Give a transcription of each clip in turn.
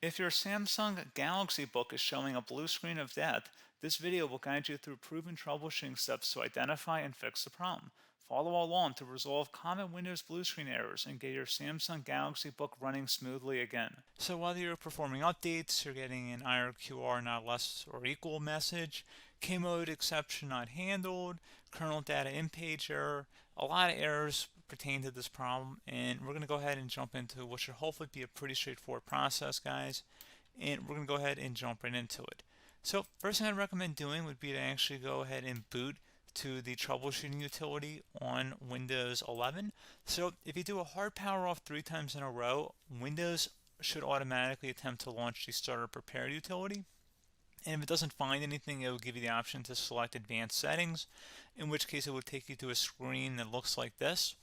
If your Samsung Galaxy Book is showing a blue screen of death, this video will guide you through proven troubleshooting steps to identify and fix the problem. Follow along to resolve common Windows blue screen errors and get your Samsung Galaxy Book running smoothly again. So whether you're performing updates, you're getting an IRQR not less or equal message, K-mode exception not handled, kernel data in page error, a lot of errors pertain to this problem, and we're going to go ahead and jump into what should hopefully be a pretty straightforward process, guys, and we're going to go ahead and jump right into it. So first thing I'd recommend doing would be to actually go ahead and boot to the troubleshooting utility on Windows 11. So if you do a hard power off 3 times in a row, Windows should automatically attempt to launch the starter prepare utility. And if it doesn't find anything, it will give you the option to select advanced settings, in which case it will take you to a screen that looks like this.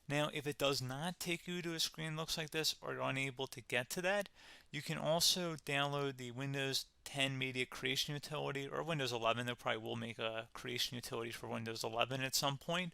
Now, if it does not take you to a screen that looks like this, or you're unable to get to that, you can also download the Windows 10 Media Creation Utility, or Windows 11. They probably will make a creation utility for Windows 11 at some point.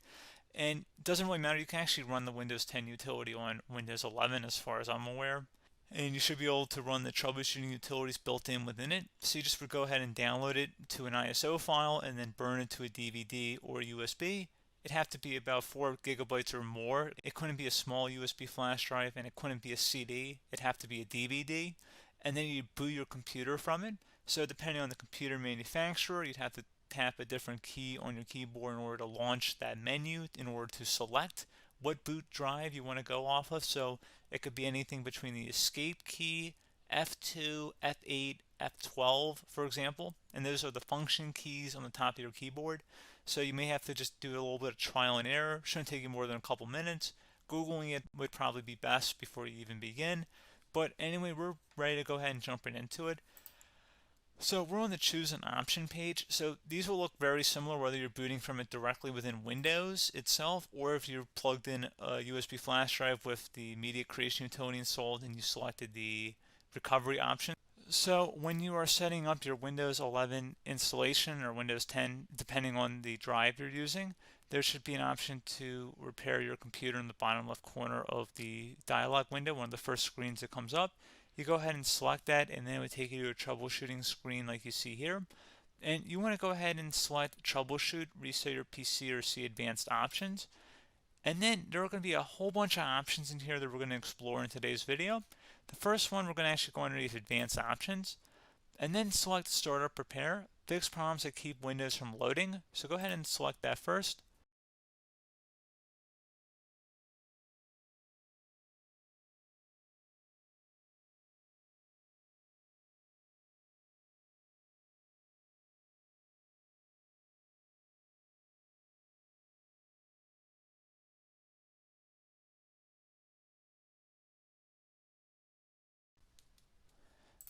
And it doesn't really matter. You can actually run the Windows 10 utility on Windows 11 as far as I'm aware. And you should be able to run the troubleshooting utilities built in within it. So you just would go ahead and download it to an ISO file and then burn it to a DVD or USB. It'd have to be about 4 gigabytes or more. It couldn't be a small USB flash drive, and it couldn't be a CD. It'd have to be a DVD. And then you'd boot your computer from it. So depending on the computer manufacturer, you'd have to tap a different key on your keyboard in order to launch that menu, in order to select what boot drive you want to go off of. So it could be anything between the escape key, F2, F8, F12, for example. And those are the function keys on the top of your keyboard. So you may have to just do a little bit of trial and error. Shouldn't take you more than a couple minutes. Googling it would probably be best before you even begin. But anyway, we're ready to go ahead and jump right into it. So we're on the choose an option page. So these will look very similar whether you're booting from it directly within Windows itself, or if you're plugged in a USB flash drive with the media creation utility installed and you selected the recovery option. So when you are setting up your Windows 11 installation or Windows 10, depending on the drive you're using, there should be an option to repair your computer in the bottom left corner of the dialog window, one of the first screens that comes up. You go ahead and select that, and then it would take you to a troubleshooting screen like you see here. And you want to go ahead and select troubleshoot, reset your PC, or see advanced options. And then there are going to be a whole bunch of options in here that we're going to explore in today's video. The first one, we're going to actually go underneath advanced options, and then select startup prepare, fix problems that keep Windows from loading. So go ahead and select that first.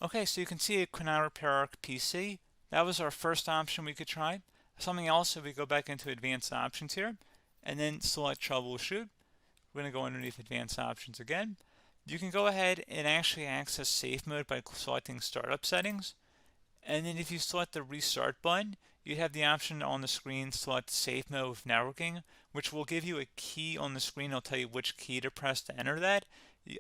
Okay, so you can see it could now repair our PC. That was our first option we could try. Something else, if we go back into advanced options here, and then select troubleshoot, we're going to go underneath advanced options again. You can go ahead and actually access safe mode by selecting startup settings. And then if you select the restart button, you have the option on the screen select safe mode with networking, which will give you a key on the screen. It'll tell you which key to press to enter that.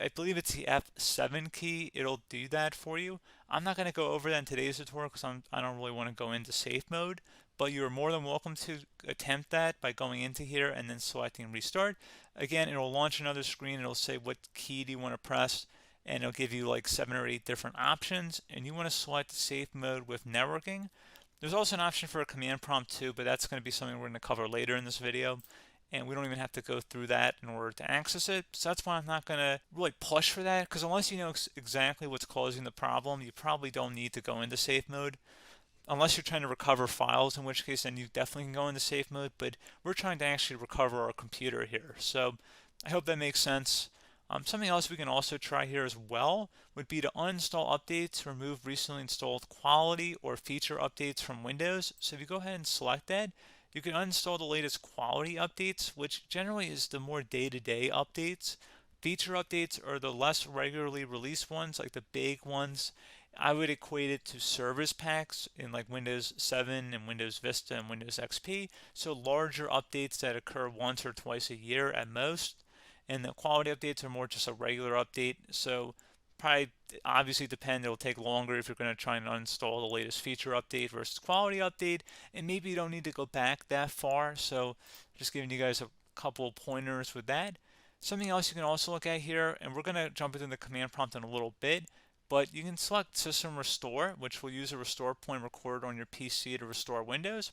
I believe it's the F7 key. It'll do that for you. I'm not going to go over that in today's tutorial because I don't really want to go into safe mode, but you're more than welcome to attempt that by going into here and then selecting restart. Again, it'll launch another screen. It'll say what key do you want to press, and it'll give you like 7 or 8 different options, and you want to select safe mode with networking. There's also an option for a command prompt too, but that's going to be something we're going to cover later in this video, and we don't even have to go through that in order to access it. So that's why I'm not going to really push for that, because unless you know exactly what's causing the problem, you probably don't need to go into safe mode. Unless you're trying to recover files, in which case then you definitely can go into safe mode, but we're trying to actually recover our computer here. So I hope that makes sense. Something else we can also try here as well would be to uninstall updates, remove recently installed quality or feature updates from Windows. So if you go ahead and select that, you can uninstall the latest quality updates, which generally is the more day-to-day updates. Feature updates are the less regularly released ones, like the big ones. I would equate it to service packs in like Windows 7 and Windows Vista and Windows XP. So larger updates that occur once or twice a year at most. And the quality updates are more just a regular update. So probably obviously depend. It'll take longer if you're going to try and uninstall the latest feature update versus quality update, and maybe you don't need to go back that far. So just giving you guys a couple pointers with that. Something else you can also look at here, and we're going to jump into the command prompt in a little bit, but you can select System Restore, which will use a restore point recorded on your PC to restore Windows.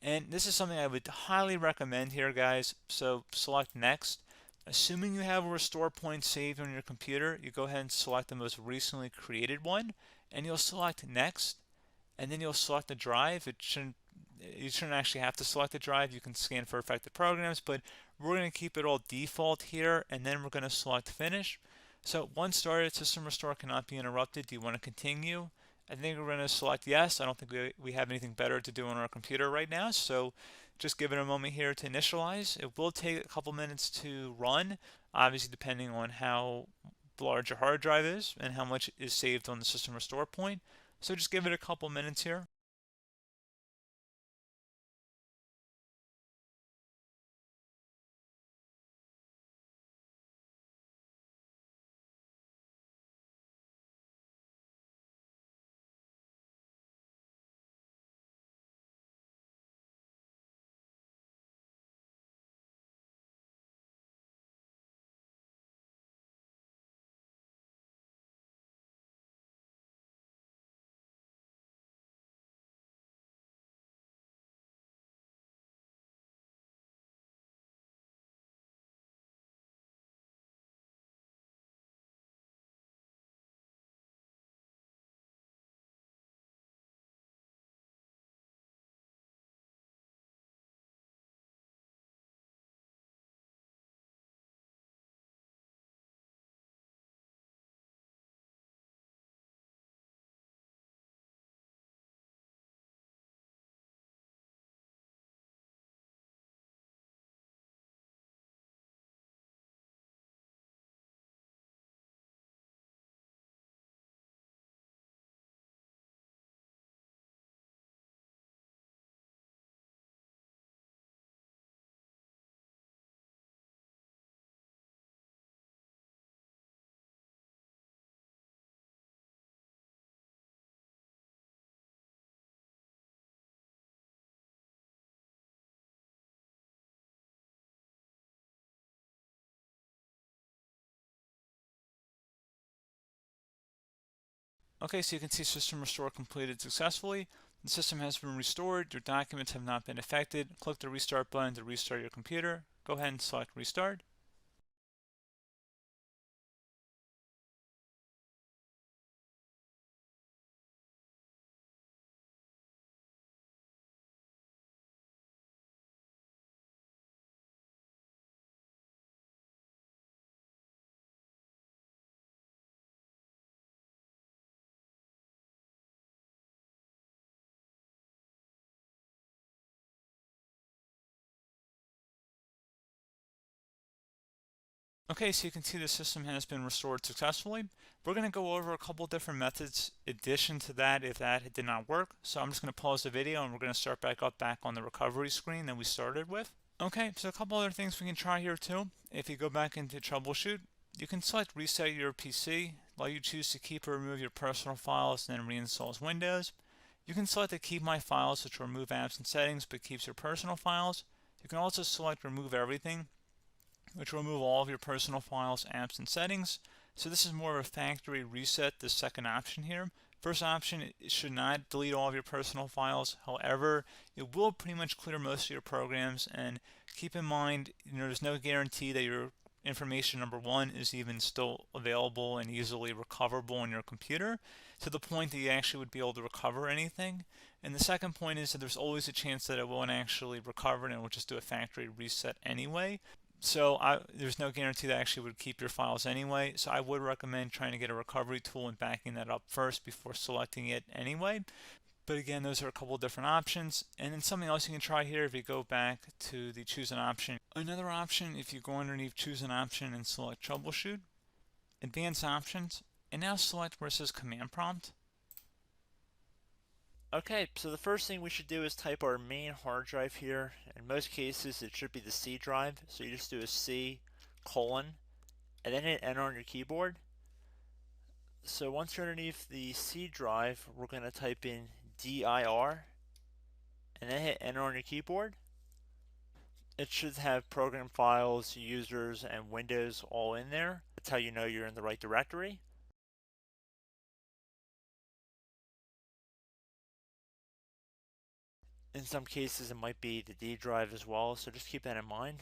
And this is something I would highly recommend here, guys. So select Next. Assuming you have a restore point saved on your computer, you go ahead and select the most recently created one, and you'll select Next, and then you'll select the drive. You shouldn't actually have to select the drive. You can scan for affected programs, but we're going to keep it all default here, and then we're going to select Finish. So once started, System Restore cannot be interrupted. Do you want to continue? I think we're going to select yes. I don't think we have anything better to do on our computer right now, so just give it a moment here to initialize. It will take a couple minutes to run, obviously depending on how large your hard drive is and how much is saved on the System Restore point. So just give it a couple minutes here. Okay, so you can see System Restore completed successfully. The system has been restored. Your documents have not been affected. Click the Restart button to restart your computer. Go ahead and select Restart. Okay, so you can see the system has been restored successfully. We're going to go over a couple different methods in addition to that if that did not work. So I'm just going to pause the video and we're going to start back on the recovery screen that we started with. Okay, so a couple other things we can try here too. If you go back into troubleshoot, you can select reset your PC, allow you choose to keep or remove your personal files and then reinstalls Windows. You can select to keep my files, which will remove apps and settings but keeps your personal files. You can also select remove everything, which will remove all of your personal files, apps, and settings. So this is more of a factory reset, the second option here. First option, it should not delete all of your personal files. However, it will pretty much clear most of your programs. And keep in mind, there's no guarantee that your information, number one, is even still available and easily recoverable on your computer to the point that you actually would be able to recover anything. And the second point is that there's always a chance that it won't actually recover and it will just do a factory reset anyway. So there's no guarantee that actually would keep your files anyway. So I would recommend trying to get a recovery tool and backing that up first before selecting it anyway. But again, those are a couple of different options. And then something else you can try here if you go back to the choose an option. Another option, if you go underneath choose an option and select troubleshoot, advanced options, and now select where it says command prompt. Okay, so the first thing we should do is type our main hard drive here. In most cases, it should be the C drive. So you just do a C colon and then hit enter on your keyboard. So once you're underneath the C drive, we're going to type in dir and then hit enter on your keyboard. It should have program files, users, and Windows all in there. That's how you know you're in the right directory. In some cases, it might be the D drive as well, so just keep that in mind.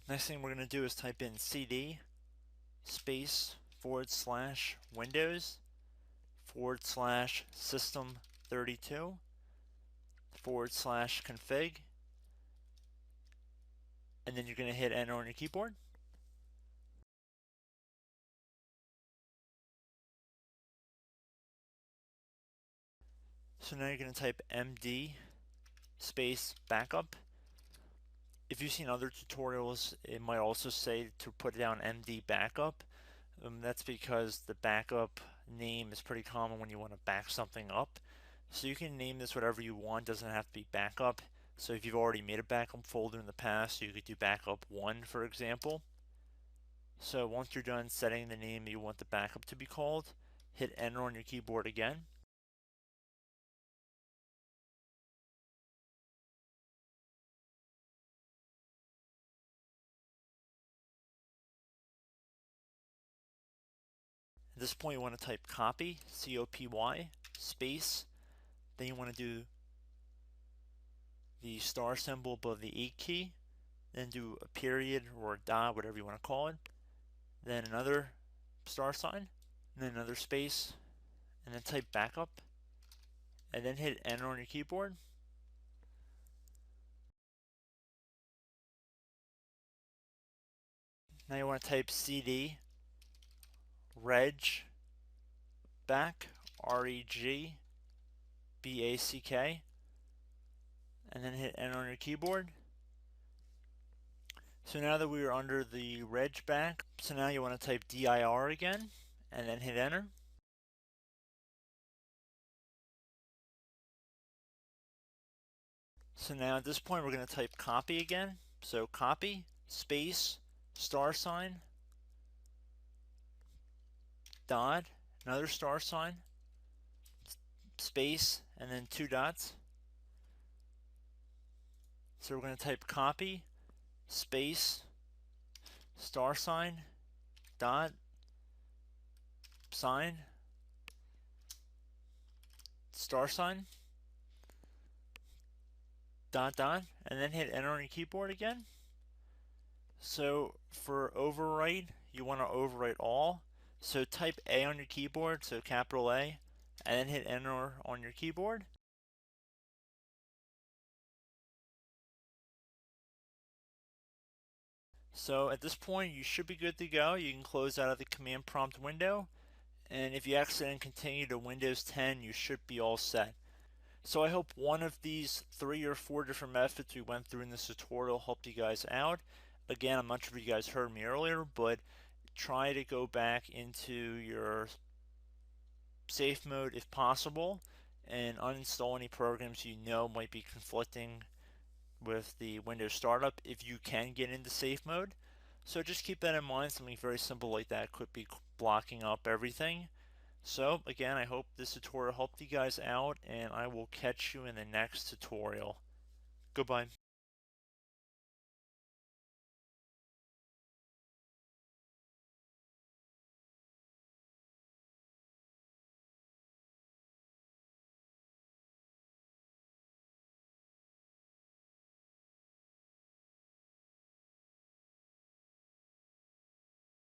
Next thing we're going to do is type in cd space /Windows /system32 /config, and then you're going to hit enter on your keyboard. So now you're going to type md space backup. If you've seen other tutorials, it might also say to put down md backup. That's because the backup name is pretty common when you want to back something up. So you can name this whatever you want, doesn't have to be backup. So if you've already made a backup folder in the past, you could do backup 1, for example. So once you're done setting the name you want the backup to be called, hit enter on your keyboard again. At this point you want to type copy, C-O-P-Y, space, then you want to do the star symbol above the 8 key, then do a period or a dot, whatever you want to call it, then another star sign, and then another space, and then type backup, and then hit enter on your keyboard. Now you want to type cd reg back, REGBACK, and then hit enter on your keyboard. So now that we are under the reg back, so now you want to type dir again, and then hit enter. So now at this point we're going to type copy again. So copy, space, star sign, dot, another star sign, space, and then 2 dots. So we're going to type copy, space, star sign, dot, sign, star sign, dot, dot, and then hit enter on your keyboard again. So for overwrite, you want to overwrite all. So type A on your keyboard, so capital A, and then hit enter on your keyboard. So at this point, you should be good to go. You can close out of the command prompt window, and if you accidentally continue to Windows 10, you should be all set. So I hope one of these 3 or 4 different methods we went through in this tutorial helped you guys out. Again, I'm not sure if you guys heard me earlier, but try to go back into your safe mode if possible and uninstall any programs you know might be conflicting with the Windows startup if you can get into safe mode. So just keep that in mind. Something very simple like that could be blocking up everything. So again, I hope this tutorial helped you guys out, and I will catch you in the next tutorial. Goodbye.